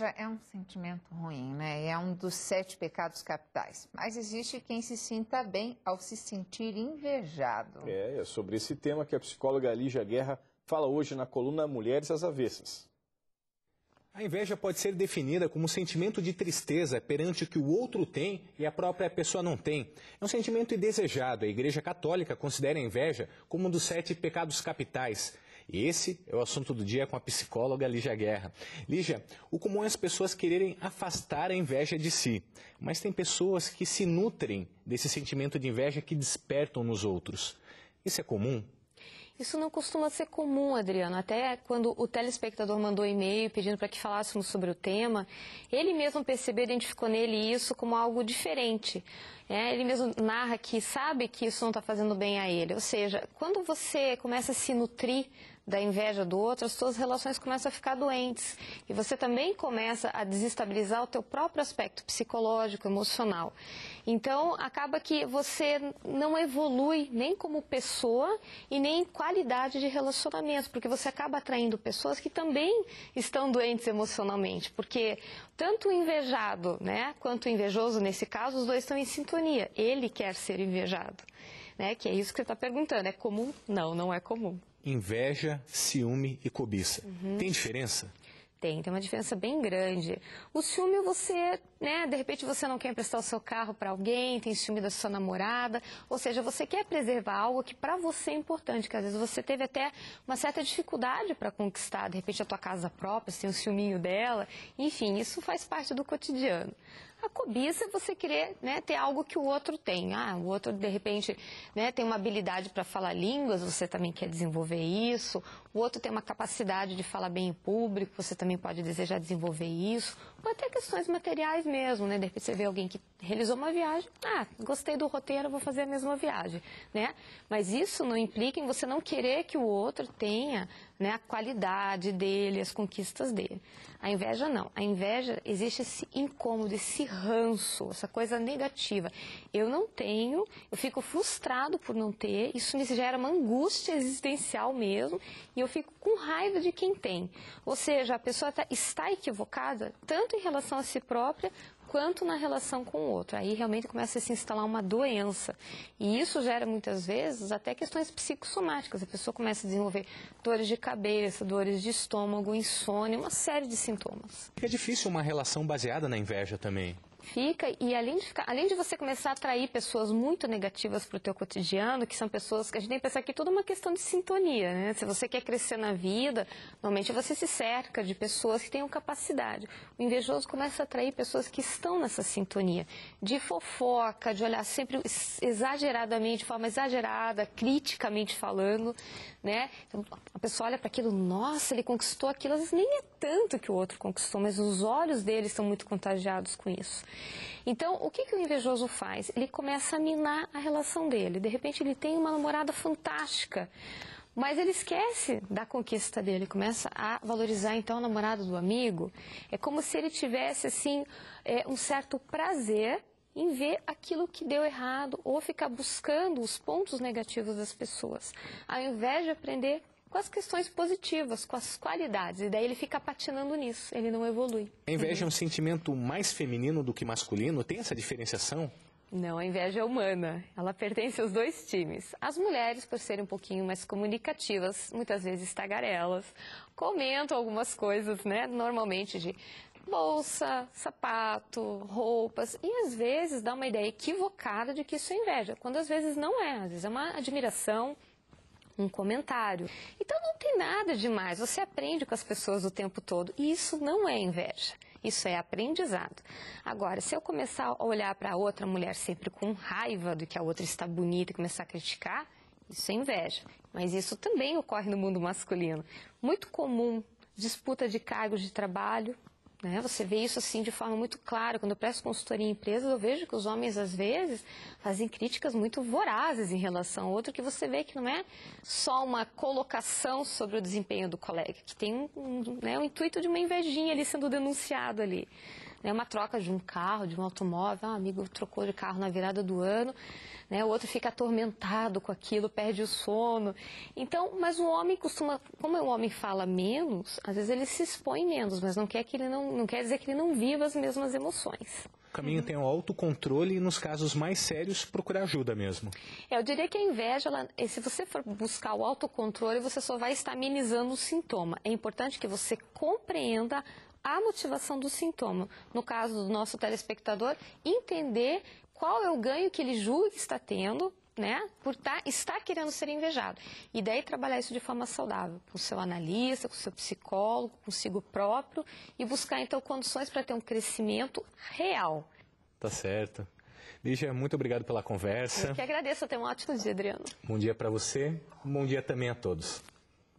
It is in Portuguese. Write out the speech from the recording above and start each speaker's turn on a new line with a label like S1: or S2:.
S1: inveja é um sentimento ruim, né? É um dos 7 pecados capitais. Mas existe quem se sinta bem ao se sentir invejado.
S2: É sobre esse tema que a psicóloga Lígia Guerra fala hoje na coluna Mulheres às Avessas.
S3: A inveja pode ser definida como um sentimento de tristeza perante o que o outro tem e a própria pessoa não tem. É um sentimento indesejado. A Igreja Católica considera a inveja como um dos 7 pecados capitais. E esse é o assunto do dia com a psicóloga Lígia Guerra. Lígia, o comum é as pessoas quererem afastar a inveja de si. Mas tem pessoas que se nutrem desse sentimento de inveja que despertam nos outros. Isso é comum?
S4: Isso não costuma ser comum, Adriano. Até quando o telespectador mandou e-mail pedindo para que falássemos sobre o tema, ele mesmo percebeu, identificou nele isso como algo diferente. Ele mesmo narra que sabe que isso não está fazendo bem a ele. Ou seja, quando você começa a se nutrir da inveja do outro, as suas relações começam a ficar doentes. E você também começa a desestabilizar o teu próprio aspecto psicológico, emocional. Então, acaba que você não evolui nem como pessoa e nem em qualidade de relacionamento, porque você acaba atraindo pessoas que também estão doentes emocionalmente. Porque tanto o invejado, quanto o invejoso, nesse caso, os dois estão em sintonia. Ele quer ser invejado, que é isso que você está perguntando. É comum? Não, não é comum.
S3: Inveja, ciúme e cobiça. Tem diferença?
S4: Tem uma diferença bem grande. O ciúme você, de repente você não quer emprestar o seu carro para alguém, tem ciúme da sua namorada, ou seja, você quer preservar algo que para você é importante, que às vezes você teve até uma certa dificuldade para conquistar, de repente a tua casa própria, você tem um ciúminho dela, enfim, isso faz parte do cotidiano. A cobiça é você querer ter algo que o outro tem. O outro, de repente, tem uma habilidade para falar línguas, você também quer desenvolver isso. O outro tem uma capacidade de falar bem em público, você também pode desejar desenvolver isso. Ou até questões materiais mesmo, De repente você vê alguém que realizou uma viagem, gostei do roteiro, vou fazer a mesma viagem, Mas isso não implica em você não querer que o outro tenha a qualidade dele, as conquistas dele. A inveja não. A inveja, existe esse incômodo, esse ranço, essa coisa negativa. Eu não tenho, eu fico frustrado por não ter, isso me gera uma angústia existencial mesmo, e eu fico com raiva de quem tem. Ou seja, a pessoa está equivocada tanto em relação a si própria, quanto na relação com o outro. Aí realmente começa a se instalar uma doença. E isso gera muitas vezes até questões psicossomáticas. A pessoa começa a desenvolver dores de cabeça, dores de estômago, insônia, uma série de sintomas.
S3: É difícil uma relação baseada na inveja também.
S4: Fica, e além de você começar a atrair pessoas muito negativas para o teu cotidiano, que são pessoas que a gente tem que pensar que tudo é uma questão de sintonia, Se você quer crescer na vida, normalmente você se cerca de pessoas que tenham capacidade. O invejoso começa a atrair pessoas que estão nessa sintonia, de fofoca, de olhar sempre exageradamente, de forma exagerada, criticamente falando, Então, a pessoa olha para aquilo, nossa, ele conquistou aquilo, às vezes nem é tanto que o outro conquistou, mas os olhos dele estão muito contagiados com isso. Então, o que o invejoso faz? Ele começa a minar a relação dele. De repente, ele tem uma namorada fantástica, mas ele esquece da conquista dele, começa a valorizar, então, a namorada do amigo. É como se ele tivesse, assim, um certo prazer em ver aquilo que deu errado ou ficar buscando os pontos negativos das pessoas, ao invés de aprender com as questões positivas, com as qualidades. E daí ele fica patinando nisso, ele não evolui.
S3: A inveja é um sentimento mais feminino do que masculino? Tem essa diferenciação?
S4: Não, a inveja é humana. Ela pertence aos dois times. As mulheres, por serem um pouquinho mais comunicativas, muitas vezes tagarelas, comentam algumas coisas, normalmente de bolsa, sapato, roupas, e às vezes dá uma ideia equivocada de que isso é inveja, quando às vezes não é, às vezes é uma admiração, um comentário. Então não tem nada demais, você aprende com as pessoas o tempo todo, e isso não é inveja, isso é aprendizado. Agora, se eu começar a olhar para outra mulher sempre com raiva do que a outra está bonita e começar a criticar, isso é inveja, mas isso também ocorre no mundo masculino. Muito comum, disputa de cargos de trabalho, Você vê isso assim de forma muito clara. Quando eu presto consultoria em empresas, eu vejo que os homens, às vezes, fazem críticas muito vorazes em relação ao outro, que você vê que não é só uma colocação sobre o desempenho do colega, que tem um intuito de uma invejinha ali sendo denunciado ali. né, uma troca de um carro, de um automóvel, um amigo trocou de carro na virada do ano, né, o outro fica atormentado com aquilo, perde o sono. Então, mas o homem costuma, como o homem fala menos, às vezes ele se expõe menos, mas não quer dizer que ele não viva as mesmas emoções.
S3: O caminho tem o autocontrole e, nos casos mais sérios, procurar ajuda mesmo.
S4: Eu diria que a inveja, se você for buscar o autocontrole, você só vai estar amenizando o sintoma. É importante que você compreenda a motivação do sintoma. No caso do nosso telespectador, entender qual é o ganho que ele julga que está tendo, né, por estar querendo ser invejado. E daí trabalhar isso de forma saudável, com o seu analista, com o seu psicólogo, consigo próprio, e buscar então condições para ter um crescimento real.
S3: Tá certo. Lígia, muito obrigado pela conversa.
S4: Eu que agradeço, tenha um ótimo dia, Adriano.
S3: Bom dia para você, bom dia também a todos.